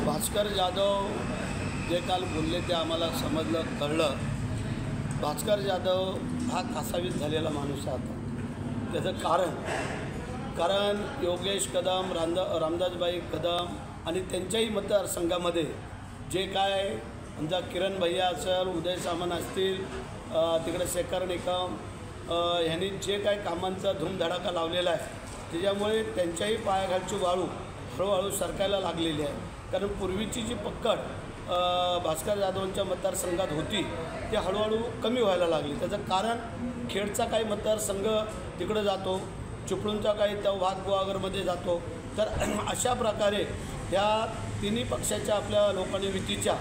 भास्कर जाधव जे काल बोलले ते आम्हाला समजलं कळलं। भास्कर जाधव हा कासावीस झालेला माणूस आहे। त्याचं कारण योगेश कदम, रामदासबाई कदम आणि त्यांच्याही मतदारसंघामध्ये जे काय आमचा किरण भैया असेल, उदय सामंत असतील, तिकडे शेखर निकम ह्यांनी जे काय कामांचा धूमधडाका लावलेला आहे त्याच्यामुळे त्यांच्याही पायाखालची वाळू हळूहळू सरकायला लागलेली आहे। कारण पूर्वीची जी पकड भास्कर जाधवांच्या मतदारसंघात होती ती हळूहळू कमी व्हायला लागली। त्याचं कारण खेडचा काही मतदारसंघ तिकडे जातो, चिपळूणचा काही त्या भाग गुहागरमध्ये जातो। तर अशा प्रकारे या तिन्ही पक्षाच्या आपल्या लोकांनी युतीच्या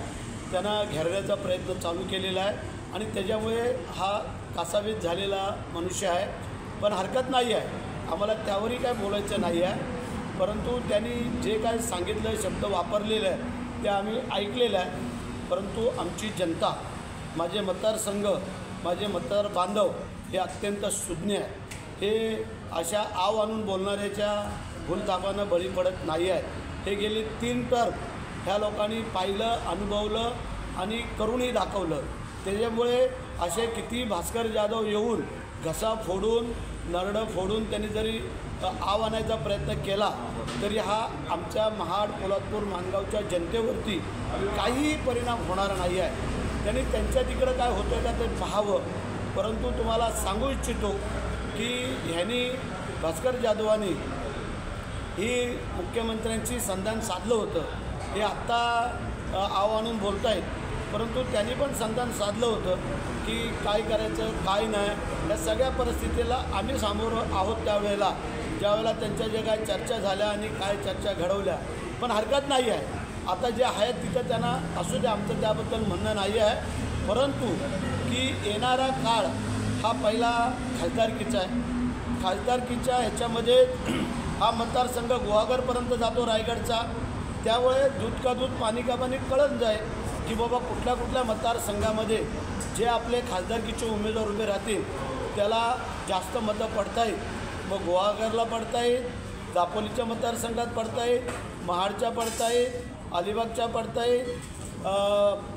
त्यांना घेरण्याचा प्रयत्न चालू केलेला आहे आणि त्याच्यामुळे हा कासावीस झालेला मनुष्य आहे। पण हरकत नाही आहे, आम्हाला त्यावरही काय बोलायचं नाही आहे। परंतु त्यांनी जे काय सांगितलं, शब्द वापरलेले आहे ते आम्ही ऐकलेलं आहे। परंतु आमची जनता, माझे मतदारसंघ, माझे मतदार बांधव हे अत्यंत सुज्ञ आहेत। हे अशा आव आणून बोलणाऱ्याच्या भूलथापानं बळी पडत नाही आहेत। हे गेली 3 टर्म ह्या लोकांनी पाहिलं, अनुभवलं आणि करूनही दाखवलं। त्याच्यामुळे असे किती भास्कर जाधव येऊन घसा फोडून, नरडं फोडून त्यांनी जरी आव आणायचा प्रयत्न केला तरी हा आमच्या महाड, पोलादपूर, माणगावच्या जनतेवरती काहीही परिणाम होणार नाही आहे। त्यांनी त्यांच्या तिकडं काय होतं का ते पाहावं। परंतु तुम्हाला सांगू इच्छितो की ह्यांनी भास्कर जाधवांनी ही मुख्यमंत्र्यांची संधान साधलं होतं। हे आत्ता आव आणून बोलत आहेत, परंतु त्यांनी पण संधान साधलं होतं की काय करायचं काय नाही। या सगळ्या परिस्थितीला आम्ही सामोरं आहोत त्यावेळेला, ज्यावेळेला त्यांच्या जे काय चर्चा झाल्या आणि काय चर्चा घडवल्या। पण हरकत नाही आहे, आता जे आहेत तिथं त्यांना असू द्या, आमचं त्याबद्दल म्हणणं नाही आहे। परंतु की येणारा काळ हा पहिला खासदारकीचा आहे। खासदारकीच्या ह्याच्यामध्ये हा मतदारसंघ गुहागरपर्यंत जातो रायगडचा। त्यामुळे दूध का दूध पाणी का पाणी कळत जाईल की बाबा कुठल्या कुठल्या मतदारसंघामध्ये जे आपले खासदारकीचे उमेदवार उभे राहतील त्याला जास्त मतं पडतायत। मग गुहागरला पडतायत, दापोलीच्या मतदारसंघात पडतायत, महाडच्या पडतायत, अलिबागच्या पडतायत,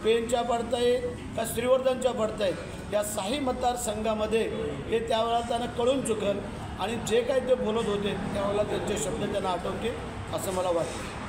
पेणच्या पडतायत का श्रीवर्धनच्या पडतायत। या 6 मतदारसंघामध्ये हे त्यावेळेला त्यांना कळून चुकल आणि जे काही ते बोलत होते त्यावेळेला त्यांचे शब्द त्यांना आठवतील असं मला वाटतं।